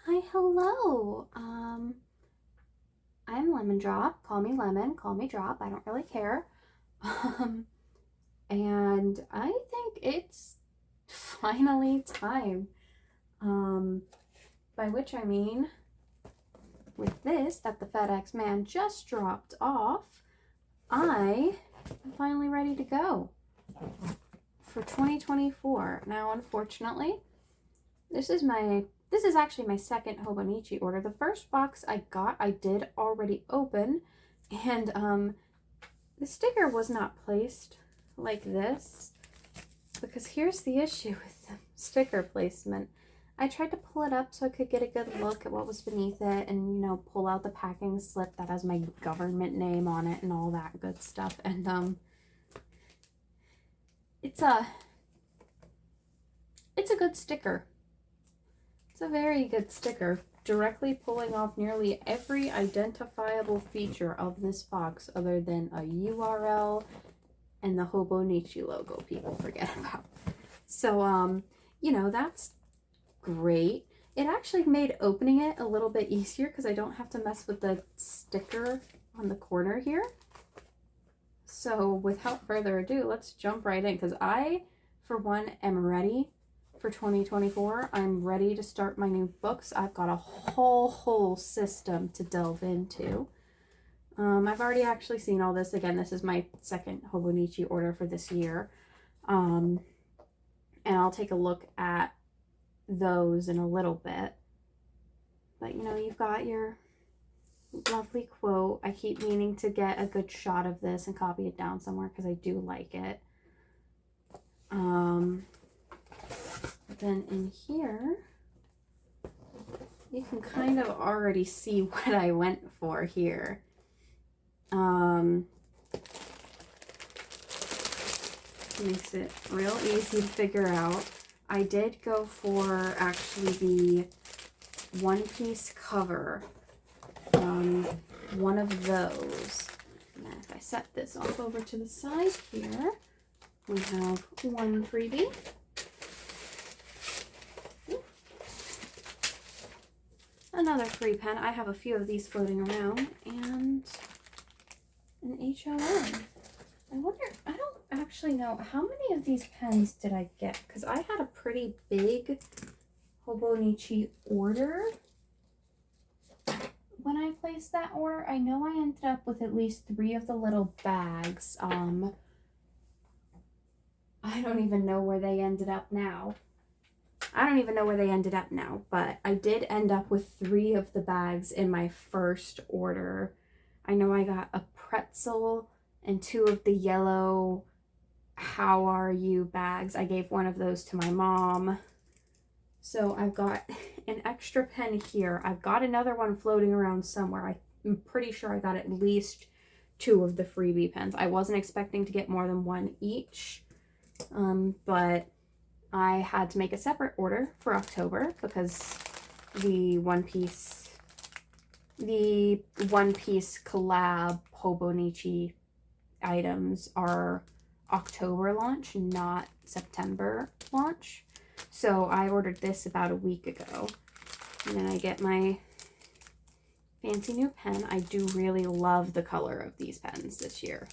Hi, hello. I'm Lemon Drop. Call me Lemon, call me Drop. I don't really care. Um, and I think it's finally time. Um, by which I mean with this that the FedEx man just dropped off, I am finally ready to go for 2024. Now, unfortunately, this is actually my second Hobonichi order. The first box I got, I did already open, and the sticker was not placed like this, because here's the issue with the sticker placement. I tried to pull it up so I could get a good look at what was beneath it and, pull out the packing slip that has my government name on it and all that good stuff. And it's a good sticker. It's a very good sticker, directly pulling off nearly every identifiable feature of this box other than a URL and the Hobonichi logo people forget about. So, that's great. It actually made opening it a little bit easier because I don't have to mess with the sticker on the corner here. So without further ado, let's jump right in because I, for one, am ready for 2024. I'm ready to start my new books. I've got a whole system to delve into. I've already actually seen all this. Again, this is my second Hobonichi order for this year. And I'll take a look at those in a little bit. But, you've got your lovely quote. I keep meaning to get a good shot of this and copy it down somewhere because I do like it. Then in here, you can kind of already see what I went for here. Makes it real easy to figure out. I did go for actually the One Piece cover. One of those. And then if I set this off over to the side here, we have one freebie. Another free pen. I have a few of these floating around. And an HON. I wonder, I don't actually know, how many of these pens did I get? Because I had a pretty big Hobonichi order when I placed that order. I know I ended up with at least 3 of the little bags. I don't even know where they ended up now. But I did end up with 3 of the bags in my first order. I know I got a pretzel and 2 of the yellow "How are you" bags. I gave one of those to my mom. So I've got an extra pen here. I've got another one floating around somewhere. I'm pretty sure I got at least 2 of the freebie pens. I wasn't expecting to get more than 1 each, but I had to make a separate order for October because the One Piece collab Hobonichi items are October launch, not September launch. So I ordered this about a week ago. And then I get my fancy new pen. I do really love the color of these pens this year.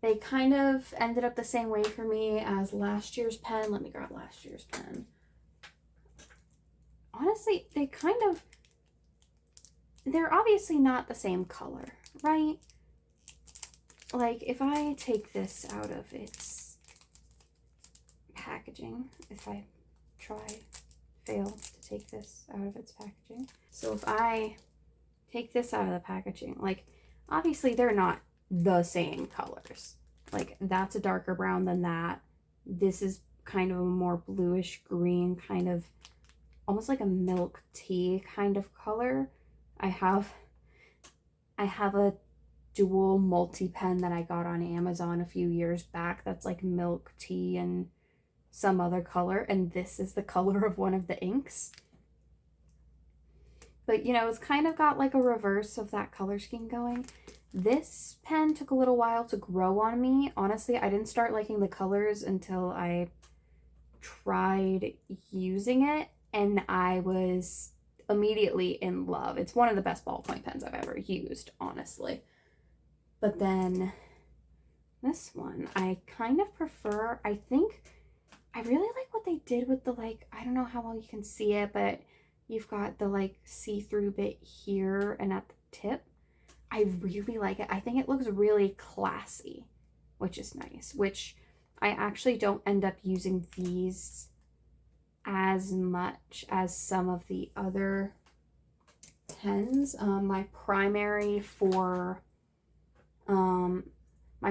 They kind of ended up the same way for me as last year's pen. Let me grab last year's pen. Honestly, they're obviously not the same color, right? Like, if I take this out of its packaging, if I fail to take this out of its packaging. So if I take this out of the packaging, like, obviously they're not the same colors. Like, that's a darker brown than that. This is kind of a more bluish green, kind of almost like a milk tea kind of color. I have a dual multi-pen that I got on Amazon a few years back that's like milk tea and some other color, and this is the color of one of the inks. But it's kind of got like a reverse of that color scheme going. This pen took a little while to grow on me. Honestly, I didn't start liking the colors until I tried using it and I was immediately in love. It's one of the best ballpoint pens I've ever used, honestly. But then this one, I kind of prefer, I think, I really like what they did with the, like, I don't know how well you can see it, but you've got the, like, see-through bit here and at the tip. I really like it. I think it looks really classy, which is nice, which I actually don't end up using these as much as some of the other pens. My primary for my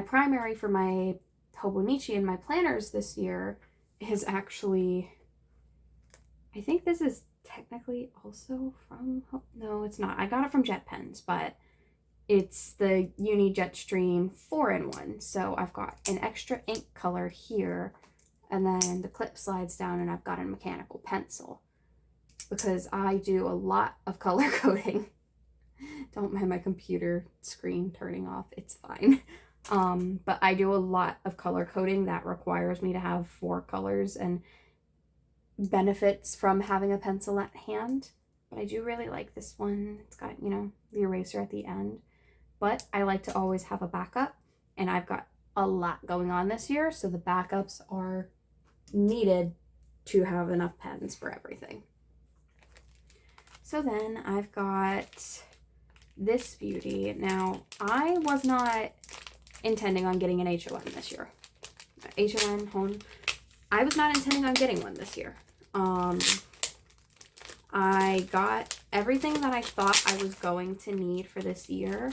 Hobonichi and my planners this year is actually, I think this is technically also from, no, it's not. I got it from Jet Pens, but it's the Uni Jetstream 4-in-1. So I've got an extra ink color here, and then the clip slides down, and I've got a mechanical pencil because I do a lot of color coding. Don't mind my computer screen turning off, it's fine. But I do a lot of color coding that requires me to have 4 colors and benefits from having a pencil at hand. But I do really like this one. It's got, you know, the eraser at the end. But I like to always have a backup, and I've got a lot going on this year, so the backups are needed to have enough pens for everything. So then I've got this beauty. Now, I was not intending on getting an HON this year. HON. I was not intending on getting one this year. I got everything that I thought I was going to need for this year.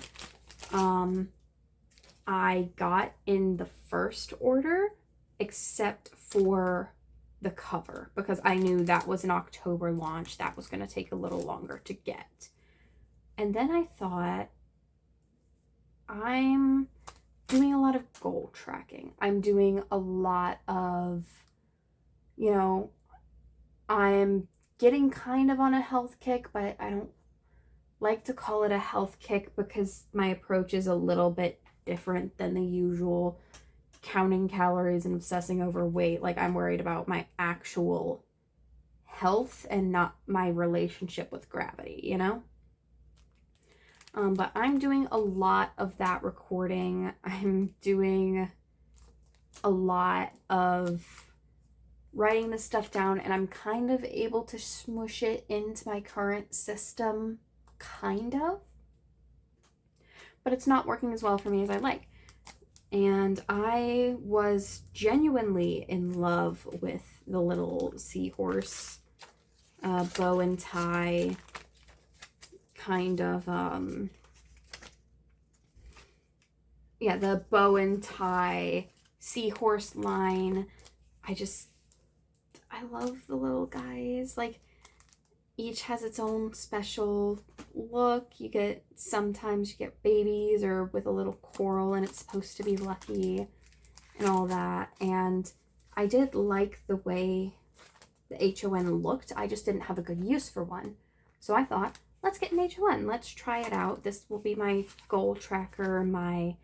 I got in the first order, except for the cover, because I knew that was an October launch. That was going to take a little longer to get. And then I thought, I'm doing a lot of goal tracking. I'm doing a lot of, you know, I'm getting kind of on a health kick, but I don't like to call it a health kick because my approach is a little bit different than the usual counting calories and obsessing over weight. Like, I'm worried about my actual health and not my relationship with gravity, you know? But I'm doing a lot of that recording. I'm doing a lot of writing this stuff down, and I'm kind of able to smush it into my current system, kind of. But it's not working as well for me as I'd like. And I was genuinely in love with the little seahorse bow and tie kind of, yeah, the bow and tie seahorse line. I love the little guys. Like, each has its own special look. Sometimes you get babies or with a little coral, and it's supposed to be lucky and all that. And I did like the way the HON looked. I just didn't have a good use for one. So I thought, let's get an HON. Let's try it out. This will be my goal tracker, my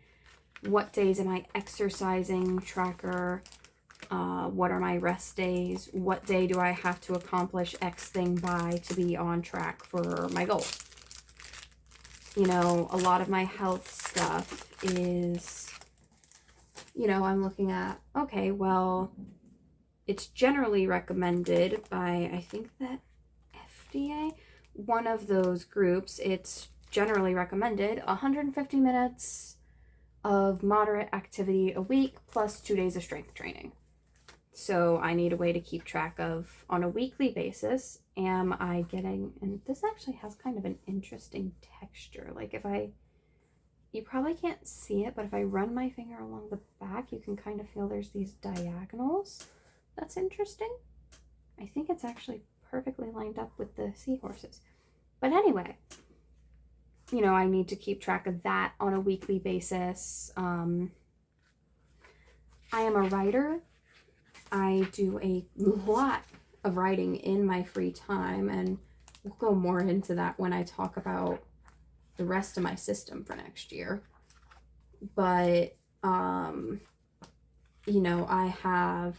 what days am I exercising tracker, what are my rest days, what day do I have to accomplish X thing by to be on track for my goal. You know, a lot of my health stuff is, you know, I'm looking at, okay, well, it's generally recommended by, I think that FDA, one of those groups, it's generally recommended 150 minutes of moderate activity a week plus 2 days of strength training. So I need a way to keep track of, on a weekly basis, am I getting, and this actually has kind of an interesting texture. Like, you probably can't see it, but if I run my finger along the back, you can kind of feel there's these diagonals. That's interesting. I think it's actually perfectly lined up with the seahorses. But anyway, you know, I need to keep track of that on a weekly basis. I am a writer. I do a lot of writing in my free time, and we'll go more into that when I talk about the rest of my system for next year. But, you know, I have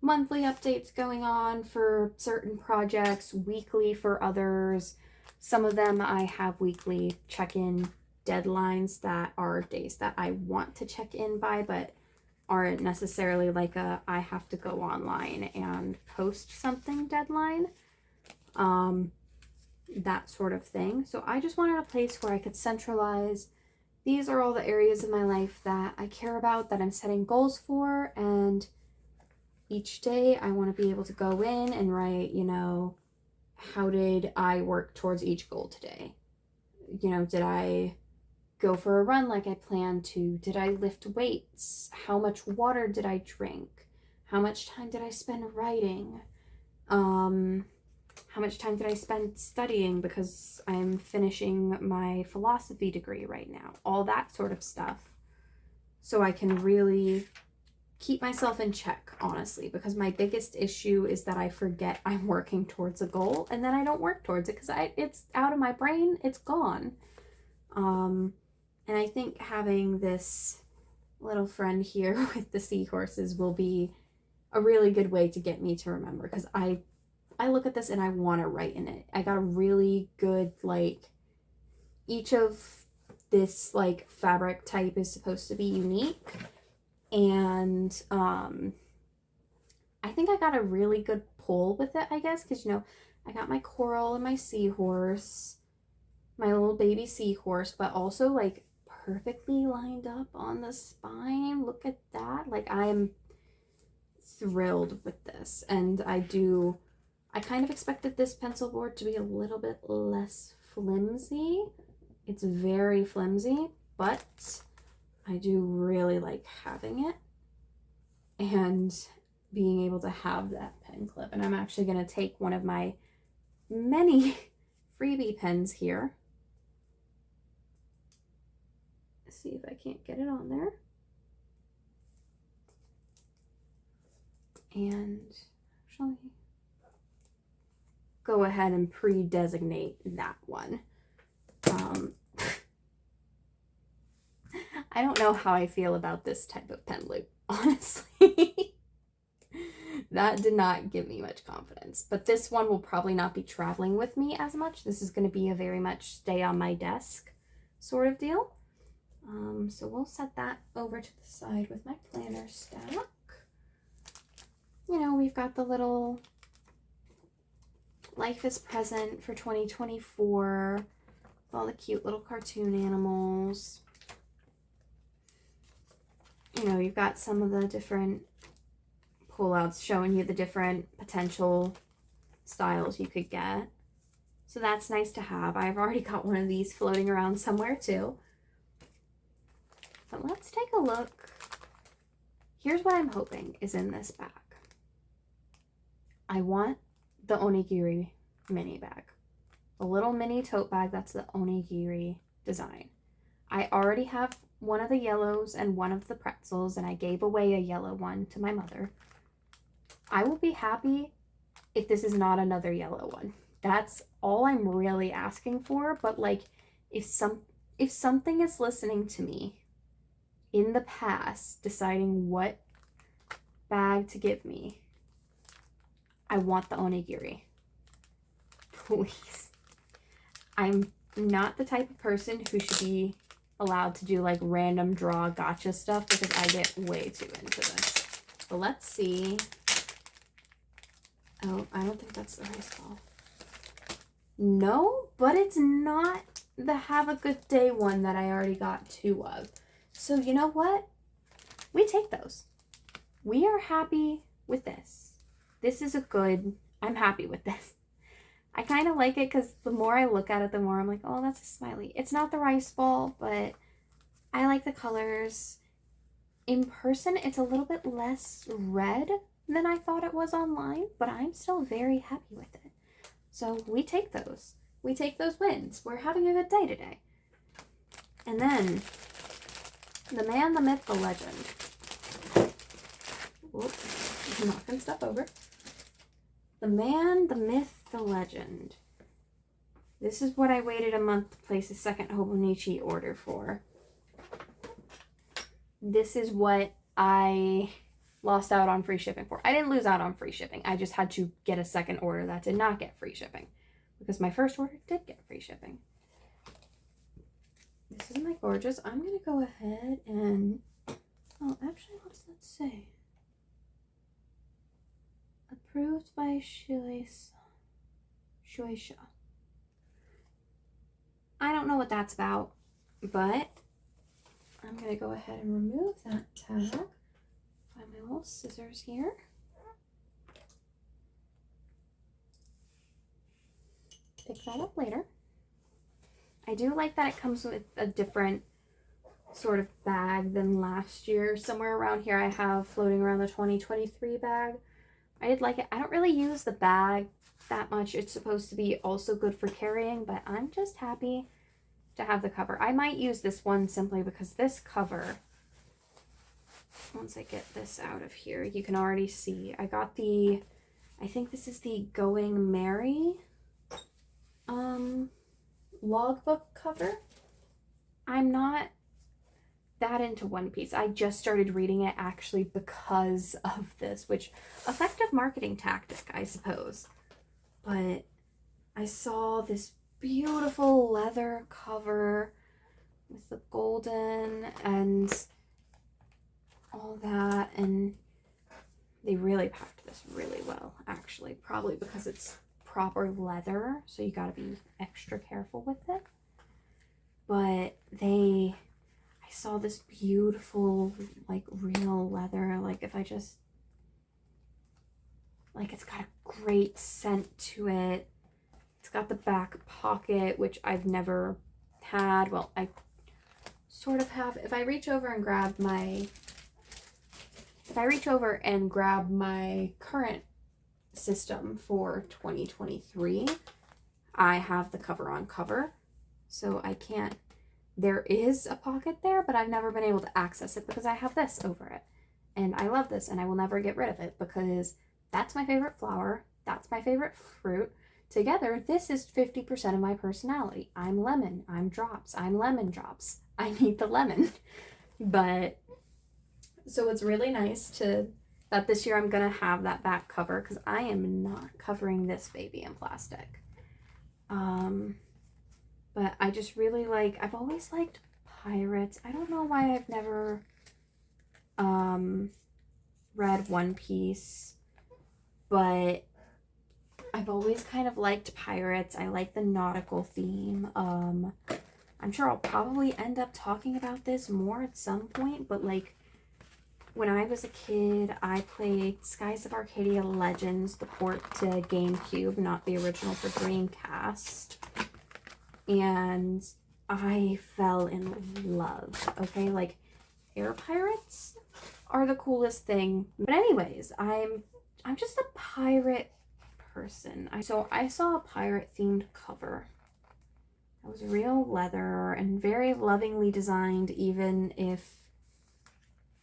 monthly updates going on for certain projects, weekly for others. Some of them I have weekly check-in deadlines that are days that I want to check in by, but aren't necessarily like a I have to go online and post something deadline. That sort of thing. So I just wanted a place where I could centralize. These are all the areas of my life that I care about, that I'm setting goals for, and each day I want to be able to go in and write, you know, how did I work towards each goal today? You know, did I go for a run like I planned to? Did I lift weights? How much water did I drink? How much time did I spend writing? How much time did I spend studying because I'm finishing my philosophy degree right now? All that sort of stuff. So I can really keep myself in check, honestly, because my biggest issue is that I forget I'm working towards a goal and then I don't work towards it because it's out of my brain, it's gone. And I think having this little friend here with the seahorses will be a really good way to get me to remember, because I look at this and I want to write in it. I got a really good, like, each of this, like, fabric type is supposed to be unique. And I think I got a really good pull with it, I guess, because, you know, I got my coral and my seahorse, my little baby seahorse, but also, like, perfectly lined up on the spine. Look at that. Like, I'm thrilled with this. And I kind of expected this pencil board to be a little bit less flimsy. It's very flimsy, but I do really like having it and being able to have that pen clip. And I'm actually going to take one of my many freebie pens here. See if I can't get it on there. And actually go ahead and pre-designate that one. I don't know how I feel about this type of pen loop, honestly. That did not give me much confidence, but this one will probably not be traveling with me as much. This is going to be a very much stay on my desk sort of deal. So we'll set that over to the side with my planner stack. You know, we've got the little Life is Present for 2024, with all the cute little cartoon animals. You know, you've got some of the different pullouts showing you the different potential styles you could get. So that's nice to have. I've already got one of these floating around somewhere too. But let's take a look. Here's what I'm hoping is in this bag. I want the onigiri mini bag. A little mini tote bag that's the onigiri design. I already have one of the yellows and one of the pretzels, and I gave away a yellow one to my mother. I will be happy if this is not another yellow one. That's all I'm really asking for, but like if something is listening to me in the past deciding what bag to give me, I want the onigiri. Please. I'm not the type of person who should be allowed to do like random draw gotcha stuff because I get way too into this. But let's see. Oh, I don't think that's the rice ball. No, but it's not the Have a Good Day one that I already got two of. So you know what? We take those. We are happy with this. This is a good, I'm happy with this. I kind of like it because the more I look at it, the more I'm like, oh, that's a smiley. It's not the rice ball, but I like the colors. In person, it's a little bit less red than I thought it was online, but I'm still very happy with it. So we take those. We take those wins. We're having a good day today. And then, the man, the myth, the legend. Whoop, I'm knocking stuff over. The man, the myth, the legend. This is what I waited a month to place a second Hobonichi order for. This is what I lost out on free shipping for. I didn't lose out on free shipping. I just had to get a second order that did not get free shipping because my first order did get free shipping. This is my gorgeous. I'm going to go ahead and, oh, actually, what's that say? Approved by Shueisha. I don't know what that's about, but I'm going to go ahead and remove that tag. Find my little scissors here. Pick that up later. I do like that it comes with a different sort of bag than last year. Somewhere around here I have floating around the 2023 bag. I did like it. I don't really use the bag that much. It's supposed to be also good for carrying, but I'm just happy to have the cover. I might use this one simply because this cover, once I get this out of here, you can already see I got the, I think this is the Going Merry logbook cover. I'm not that into One Piece. I just started reading it actually because of this, which effective marketing tactic, I suppose. But I saw this beautiful leather cover with the golden and all that, and they really packed this really well, actually, probably because it's proper leather, so you got to be extra careful with it. But I saw this beautiful, like, real leather, like, if I just, like, it's got a great scent to it. It's got the back pocket, which I've never had. Well, I sort of have. If I reach over and grab my current system for 2023, I have the cover on cover, so I can't, there is a pocket there, but I've never been able to access it because I have this over it. And I love this, and I will never get rid of it because that's my favorite flower, that's my favorite fruit. Together, this is 50% of my personality. I'm lemon, I'm drops, I'm lemon drops. I need the lemon. But, so it's really nice that this year I'm going to have that back cover because I am not covering this baby in plastic. But I just really like, I've always liked pirates. I don't know why I've never read One Piece, but I've always kind of liked pirates. I like the nautical theme. I'm sure I'll probably end up talking about this more at some point, but like when I was a kid, I played Skies of Arcadia Legends, the port to GameCube, not the original for Dreamcast. And I fell in love, okay? Like, air pirates are the coolest thing. But anyways, I'm just a pirate person. So I saw a pirate-themed cover. It was real leather and very lovingly designed, even if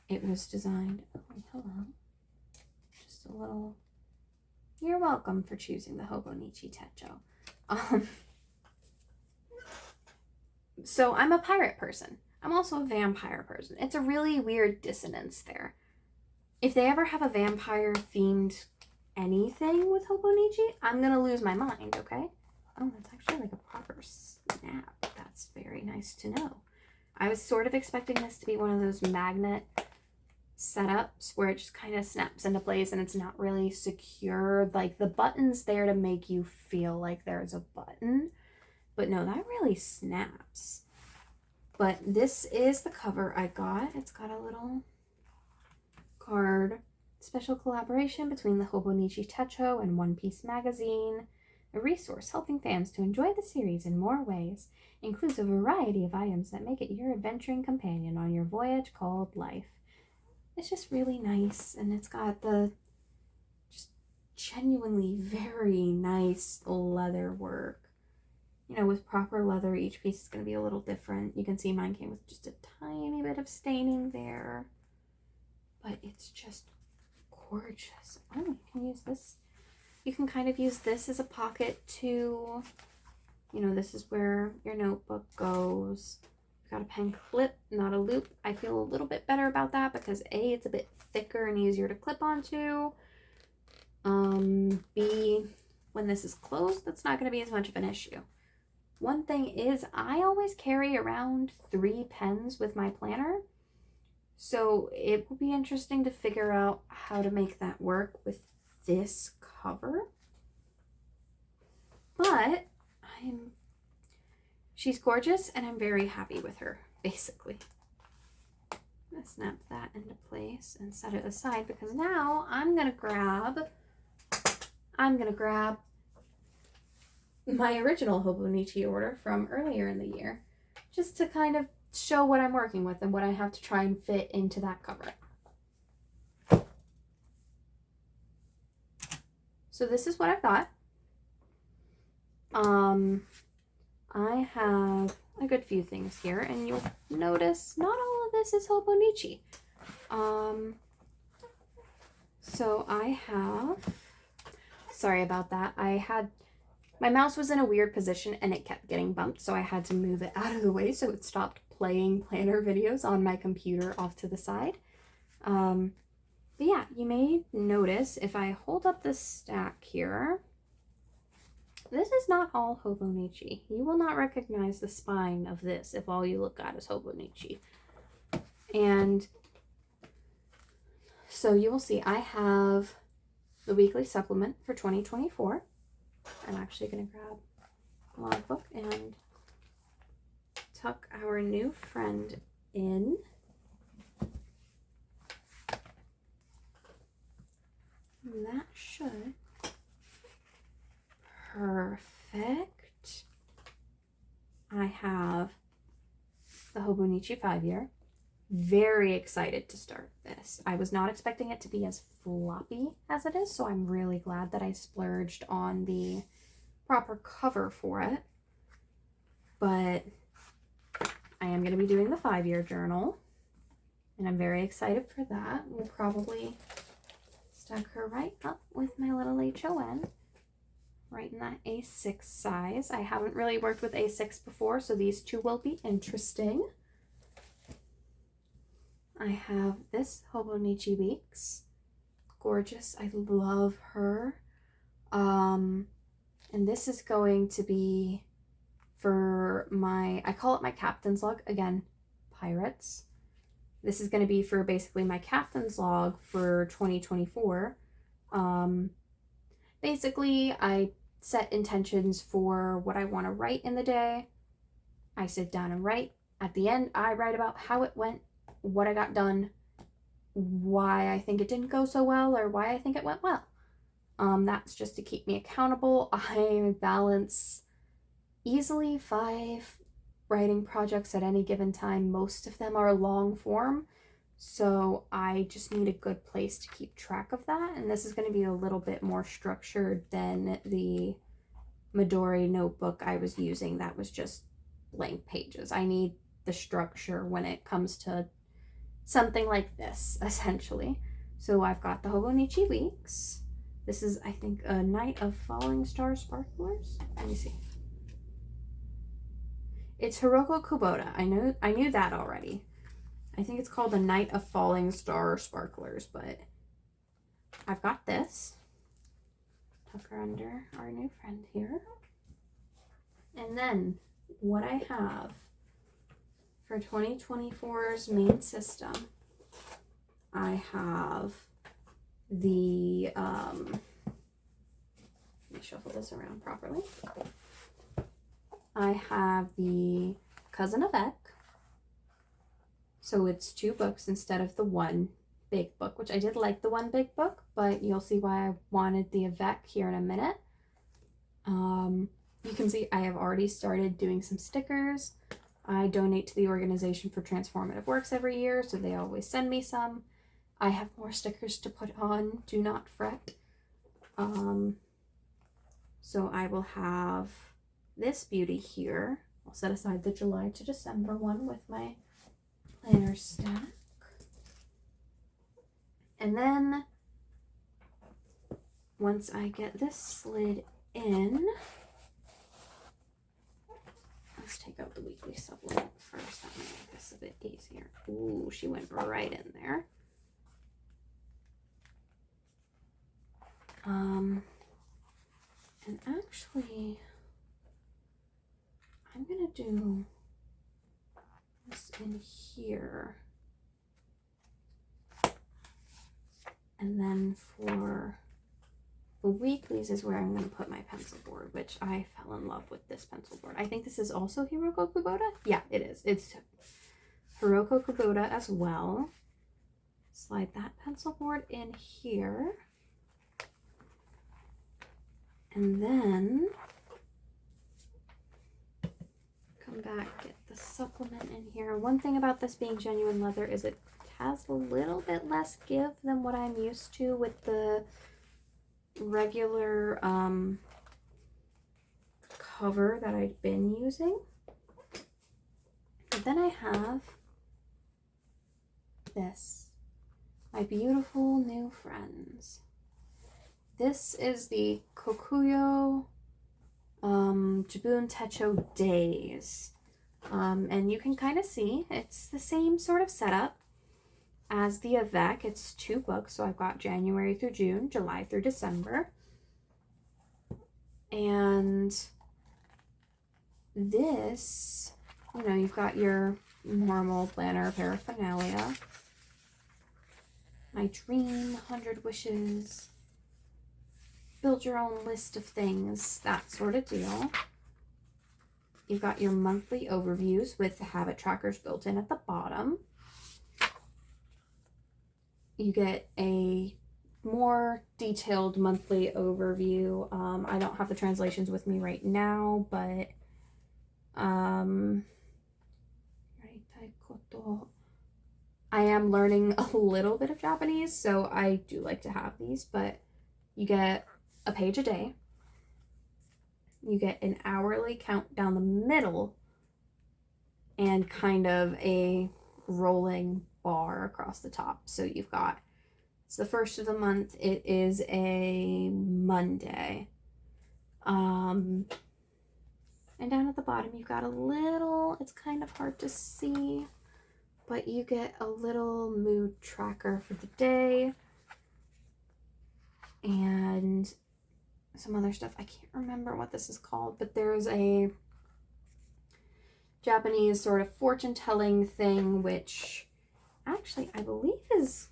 it was designed... Oh, wait, hold on. Just a little... You're welcome for choosing the Hobonichi Techo. So I'm a pirate person. I'm also a vampire person. It's a really weird dissonance there. If they ever have a vampire-themed anything with Hobonichi, I'm going to lose my mind, okay? Oh, that's actually like a proper snap. That's very nice to know. I was sort of expecting this to be one of those magnet setups where it just kind of snaps into place and it's not really secure. Like, the button's there to make you feel like there's a button. But no, that really snaps. But this is the cover I got. It's got a little card. Special collaboration between the Hobonichi Techo and One Piece Magazine. A resource helping fans to enjoy the series in more ways. Includes a variety of items that make it your adventuring companion on your voyage called life. It's just really nice. And it's got the just genuinely very nice leather work. You know, with proper leather, each piece is going to be a little different. You can see mine came with just a tiny bit of staining there. But it's just gorgeous. Oh, you can use this. You can kind of use this as a pocket too. You know, this is where your notebook goes. Got a pen clip, not a loop. I feel a little bit better about that because A, it's a bit thicker and easier to clip onto. B, when this is closed, that's not going to be as much of an issue. One thing is I always carry around 3 pens with my planner. So it will be interesting to figure out how to make that work with this cover. But she's gorgeous and I'm very happy with her, basically. I'm gonna snap that into place and set it aside because now I'm gonna grab my original Hobonichi order from earlier in the year, just to kind of show what I'm working with and what I have to try and fit into that cover. So this is what I've got. I have a good few things here, and you'll notice not all of this is Hobonichi. So I have, sorry about that. My mouse was in a weird position and it kept getting bumped, so I had to move it out of the way so it stopped playing planner videos on my computer off to the side. But yeah, you may notice if I hold up this stack here, this is not all Hobonichi. You will not recognize the spine of this if all you look at is Hobonichi. And so you will see I have the weekly supplement for 2024. I'm actually going to grab a logbook and tuck our new friend in. And that should. Perfect. I have the Hobonichi 5-year. Very excited to start this. I was not expecting it to be as floppy as it is, so I'm really glad that I splurged on the proper cover for it. But I am going to be doing the 5-year journal, and I'm very excited for that. We'll probably stack her right up with my little HON. Right in that A6 size. I haven't really worked with A6 before, so these two will be interesting. I have this Hobonichi Weeks. Gorgeous. I love her. And this is going to be for I call it my captain's log. Again, pirates. This is going to be for basically my captain's log for 2024. Basically, I set intentions for what I want to write in the day. I sit down and write. At the end, I write about how it went, what I got done, why I think it didn't go so well, or why I think it went well. That's just to keep me accountable. I balance easily 5 writing projects at any given time. Most of them are long form, so I just need a good place to keep track of that. And this is going to be a little bit more structured than the Midori notebook I was using. That was just blank pages. I need the structure when it comes to something like this, essentially. So I've got the Hobonichi Weeks. This is, I think, a Night of Falling Star Sparklers. Let me see. It's Hiroko Kubota. I knew that already. I think it's called the Night of Falling Star Sparklers, but I've got this. Tuck her under our new friend here. And then what I have for 2024's main system, I have the, let me shuffle this around properly. I have the Cousin Avec. So it's 2 books instead of the 1 big book, which I did like the 1 big book, but you'll see why I wanted the Avec here in a minute. You can see I have already started doing some stickers. I donate to the Organization for Transformative Works every year, so they always send me some. I have more stickers to put on, do not fret. So I will have this beauty here. I'll set aside the July to December one with my planner stack. And then once I get this slid in, Let's take out the weekly supplement first. That might make this a bit easier. Ooh, she went right in there. And actually, I'm gonna do this in here. And then for the weeklies is where I'm going to put my pencil board, which I fell in love with this pencil board. I think this is also Hiroko Kubota. Yeah, it is. It's Hiroko Kubota as well. Slide that pencil board in here. And then come back, get the supplement in here. One thing about this being genuine leather is it has a little bit less give than what I'm used to with the regular cover that I've been using. But then I have this, my beautiful new friends. This is the Kokuyo Jibun Techo Days. And you can kind of see it's the same sort of setup as the Avec. It's 2 books, so I've got January through June, July through December. And this, you know, you've got your normal planner paraphernalia. My dream, 100 wishes, build your own list of things, that sort of deal. You've got your monthly overviews with the habit trackers built in at the bottom. You get a more detailed monthly overview. I don't have the translations with me right now, but I am learning a little bit of Japanese, so I do like to have these. But you get a page a day. You get an hourly count down the middle and kind of a rolling bar across the top. So you've got, it's the first of the month. It is a Monday. And down at the bottom, you've got a little, it's kind of hard to see, but you get a little mood tracker for the day and some other stuff. I can't remember what this is called, but there's a Japanese sort of fortune telling thing, which actually I believe is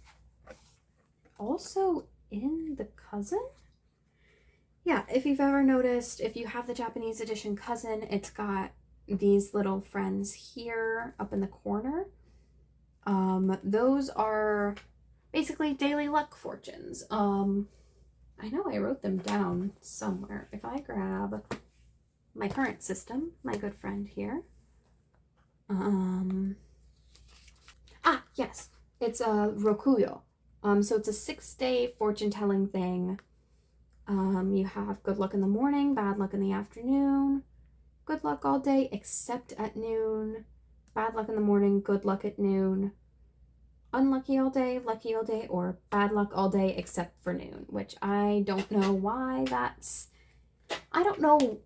also in the Cousin. Yeah, if you've ever noticed, if you have the Japanese edition Cousin, it's got these little friends here up in the corner. Those are basically daily luck fortunes. I know I wrote them down somewhere. If I grab my current system, my good friend here. Yes, it's a Rokuyo. So it's a 6-day fortune telling thing. You have good luck in the morning, bad luck in the afternoon, good luck all day except at noon, bad luck in the morning, good luck at noon, unlucky all day, lucky all day, or bad luck all day except for noon, which I don't know why that's, I don't know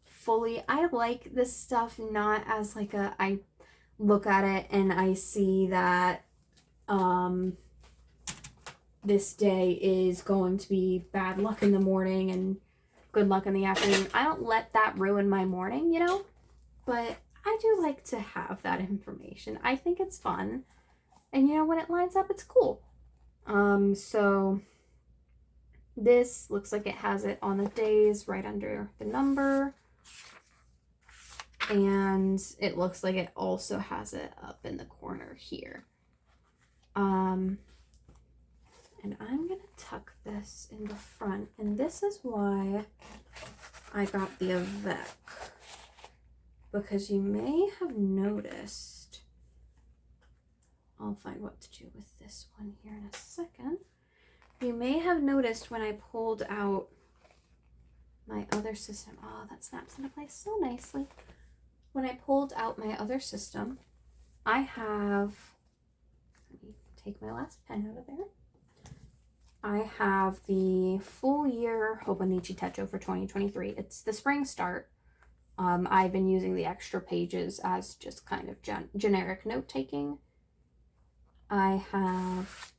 fully. I like this stuff not as like a, I look at it and I see that this day is going to be bad luck in the morning and good luck in the afternoon. I don't let that ruin my morning, you know, but I do like to have that information. I think it's fun. And you know, when it lines up, it's cool. So this looks like it has it on the days right under the number. And it looks like it also has it up in the corner here. And I'm going to tuck this in the front. And this is why I got the Avec. Because you may have noticed, I'll find what to do with this one here in a second. You may have noticed when I pulled out my other system, oh, that snaps into place so nicely. When I pulled out my other system, I have, let me take my last pen out of there. I have the full year Hobonichi Techo for 2023. It's the spring start. I've been using the extra pages as just kind of generic note-taking. I have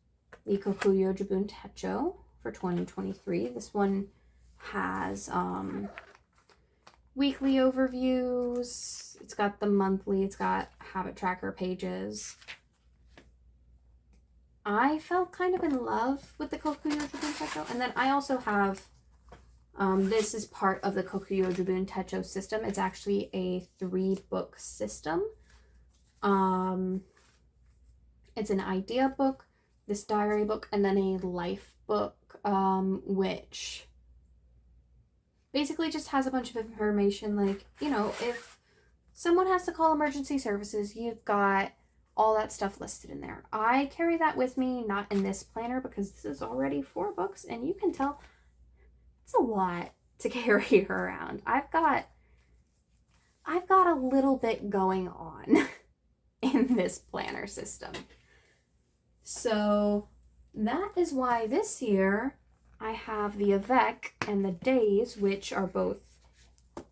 the Kokuyo Jibun Techo for 2023. This one has weekly overviews. It's got the monthly. It's got habit tracker pages. I fell kind of in love with the Kokuyo Jibun Techo. And then I also have, this is part of the Kokuyo Jibun Techo system. It's actually a 3-book system. It's an idea book, this diary book, and then a life book, which basically just has a bunch of information, like, you know, if someone has to call emergency services, you've got all that stuff listed in there. I carry that with me, not in this planner, because this is already 4 books, and you can tell it's a lot to carry around. I've got a little bit going on in this planner system. So that is why this year I have the Avec and the Days, which are both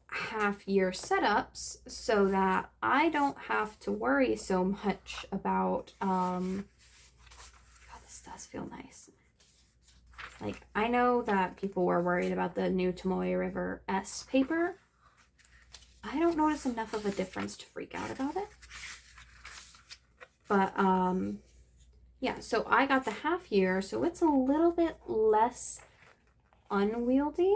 half-year setups, so that I don't have to worry so much about, God, this does feel nice. Like, I know that people were worried about the new Tomoe River S paper. I don't notice enough of a difference to freak out about it. But, yeah, so I got the half year, so it's a little bit less unwieldy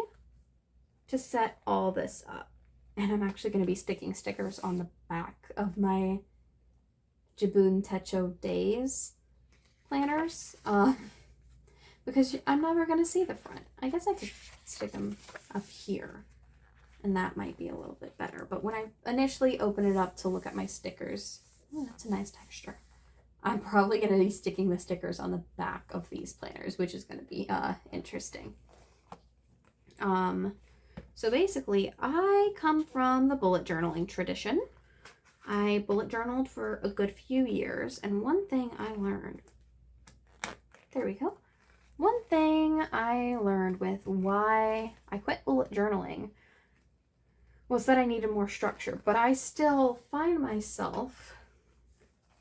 to set all this up. And I'm actually going to be sticking stickers on the back of my Jibun Techo Days planners, because I'm never going to see the front. I guess I could stick them up here, and that might be a little bit better. But when I initially open it up to look at my stickers, oh, that's a nice texture. I'm probably going to be sticking the stickers on the back of these planners, which is going to be interesting. So basically, I come from the bullet journaling tradition. I bullet journaled for a good few years, and one thing I learned, there we go. One thing I learned with why I quit bullet journaling was that I needed more structure, but I still find myself,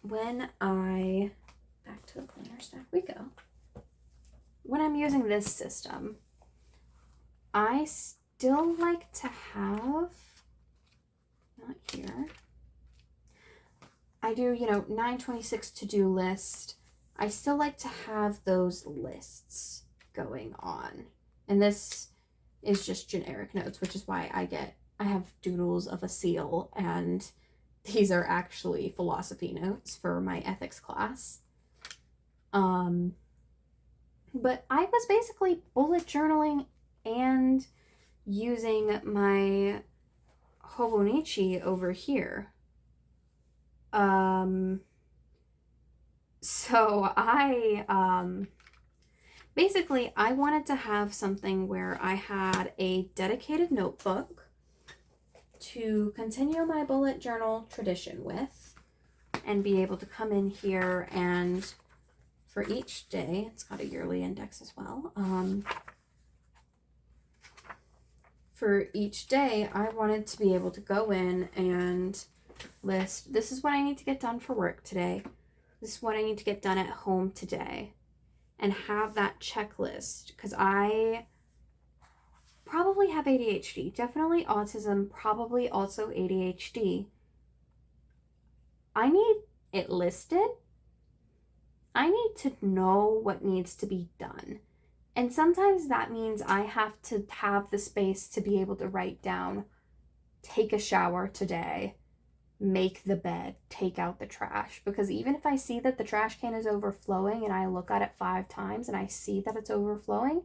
when back to the planner stack we go. When I'm using this system, I still like to have, not here, I do, 926 to-do list. I still like to have those lists going on. And this is just generic notes, which is why I have doodles of a seal, and these are actually philosophy notes for my ethics class. But I was basically bullet journaling and using my Hobonichi over here. So basically I wanted to have something where I had a dedicated notebook to continue my bullet journal tradition with, and be able to come in here and for each day, it's got a yearly index as well. For each day, I wanted to be able to go in and list, this is what I need to get done for work today. This is what I need to get done at home today. And have that checklist, because I probably have ADHD, definitely autism, probably also ADHD. I need it listed. I need to know what needs to be done. And sometimes that means I have to have the space to be able to write down, take a shower today, make the bed, take out the trash. Because even if I see that the trash can is overflowing and I look at it 5 times and I see that it's overflowing,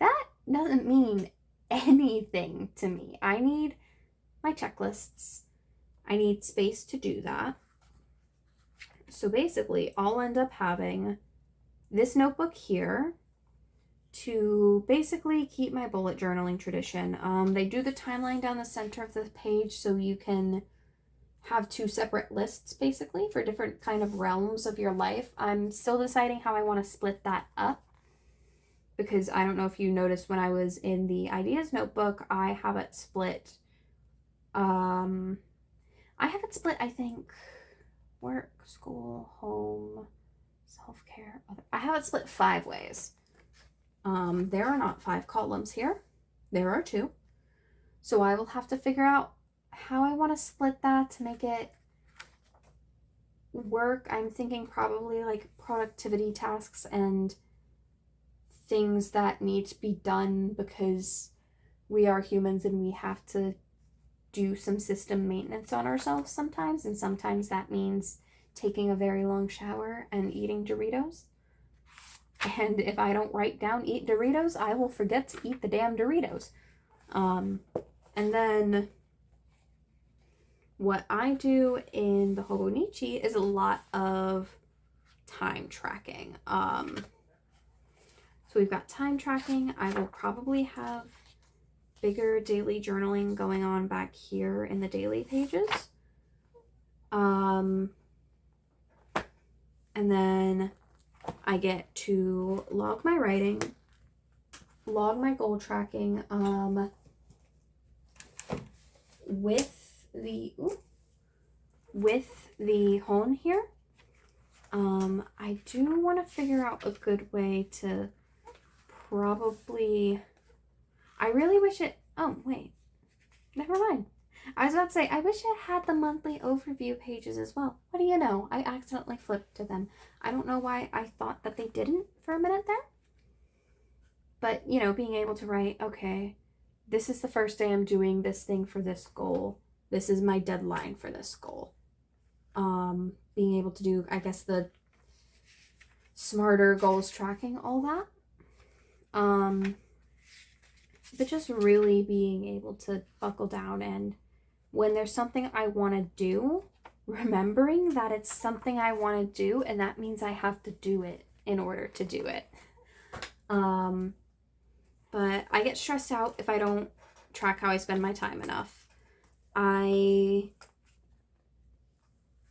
that doesn't mean anything to me. I need my checklists. I need space to do that. So basically, I'll end up having this notebook here to basically keep my bullet journaling tradition. They do the timeline down the center of the page so you can have 2 separate lists basically for different kind of realms of your life. I'm still deciding how I want to split that up, because I don't know if you noticed when I was in the ideas notebook, I have it split I have it split, I think, work, school, home, self-care, other. I have it split 5 ways. There are not 5 columns here. There are 2. So I will have to figure out how I want to split that to make it work. I'm thinking probably like productivity tasks and things that need to be done because we are humans and we have to do some system maintenance on ourselves sometimes, and sometimes that means taking a very long shower and eating Doritos. And if I don't write down eat Doritos, I will forget to eat the damn Doritos. And then what I do in the Hobonichi is a lot of time tracking. So we've got time tracking. I will probably have bigger daily journaling going on back here in the daily pages. And then I get to log my writing, log my goal tracking, with the hone here. I do want to figure out a good way to probably, I really wish it, oh wait, never mind. I was about to say, I wish it had the monthly overview pages as well. What do you know? I accidentally flipped to them. I don't know why I thought that they didn't for a minute there. But, you know, being able to write, okay, this is the first day I'm doing this thing for this goal. This is my deadline for this goal. Being able to do, I guess, the smarter goals tracking, all that. But just really being able to buckle down, and when there's something I want to do, remembering that it's something I want to do, and that means I have to do it in order to do it. But I get stressed out if I don't track how I spend my time enough. I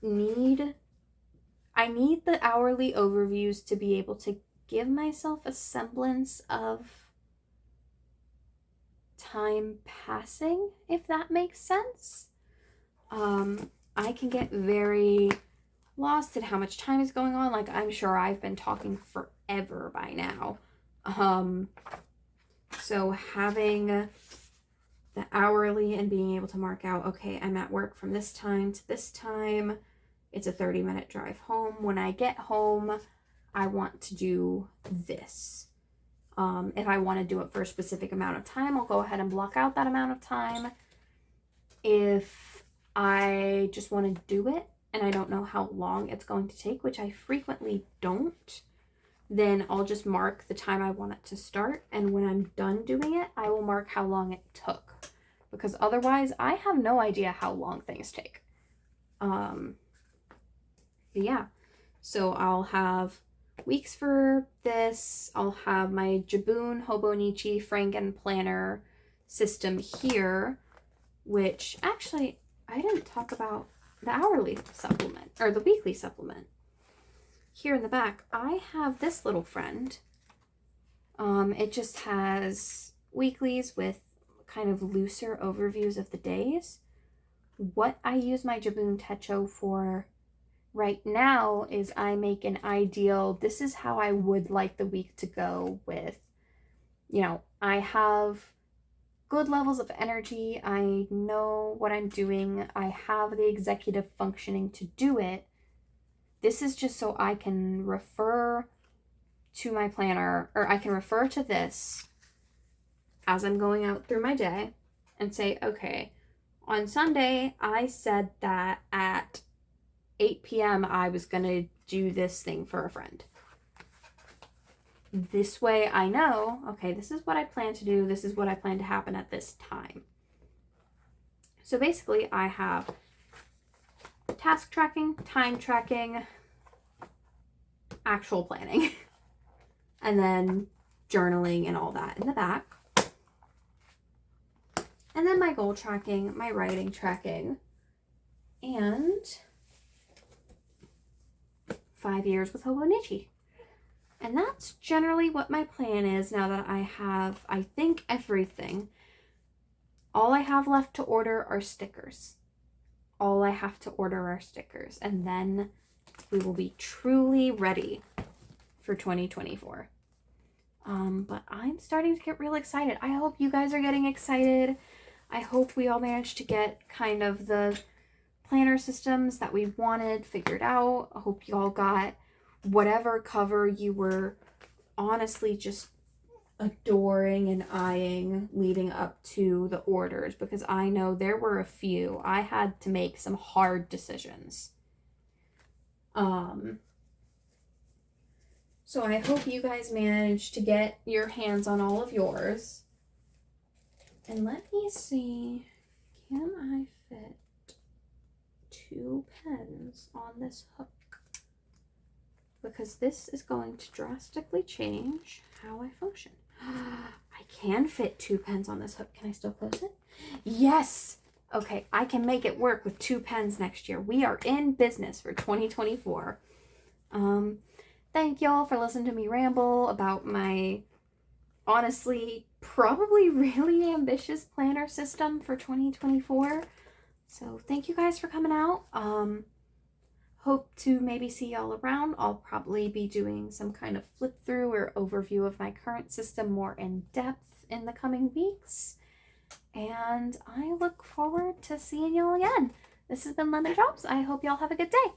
need the hourly overviews to be able to give myself a semblance of time passing, if that makes sense. I can get very lost in how much time is going on. Like, I'm sure I've been talking forever by now. So having the hourly and being able to mark out, okay, I'm at work from this time to this time. It's a 30-minute drive home. When I get home, I want to do this. If I want to do it for a specific amount of time, I'll go ahead and block out that amount of time. If I just want to do it and I don't know how long it's going to take, which I frequently don't, then I'll just mark the time I want it to start. And when I'm done doing it, I will mark how long it took. Because otherwise, I have no idea how long things take. Yeah. So I'll have weeks for this. I'll have my Jibun Hobonichi Franken planner system here, which actually I didn't talk about the hourly supplement or the weekly supplement. Here in the back, I have this little friend. It just has weeklies with kind of looser overviews of the days. What I use my Jibun Techo for right now is I make an ideal, this is how I would like the week to go with, you know, I have good levels of energy. I know what I'm doing. I have the executive functioning to do it. This is just so I can refer to my planner, or I can refer to this as I'm going out through my day and say, okay, on Sunday, I said that at 8 p.m. I was going to do this thing for a friend. This way I know, okay, this is what I plan to do. This is what I plan to happen at this time. So basically I have task tracking, time tracking, actual planning, and then journaling and all that in the back. And then my goal tracking, my writing tracking, and 5 years with Hobonichi. And that's generally what my plan is now that I have, I think, everything. All I have left to order are stickers. All I have to order are stickers. And then we will be truly ready for 2024. But I'm starting to get real excited. I hope you guys are getting excited. I hope we all managed to get kind of the planner systems that we wanted figured out. I hope you all got whatever cover you were honestly just adoring and eyeing leading up to the orders, because I know there were a few. I had to make some hard decisions. So I hope you guys managed to get your hands on all of yours. And let me see, can I fit 2 pens on this hook? Because this is going to drastically change how I function. I can fit 2 pens on this hook. Can I still close it? Yes! Okay, I can make it work with 2 pens next year. We are in business for 2024. Thank y'all for listening to me ramble about my, honestly, probably really ambitious planner system for 2024. So thank you guys for coming out. Hope to maybe see y'all around. I'll probably be doing some kind of flip through or overview of my current system more in depth in the coming weeks. And I look forward to seeing y'all again. This has been Lemon Drops. I hope y'all have a good day.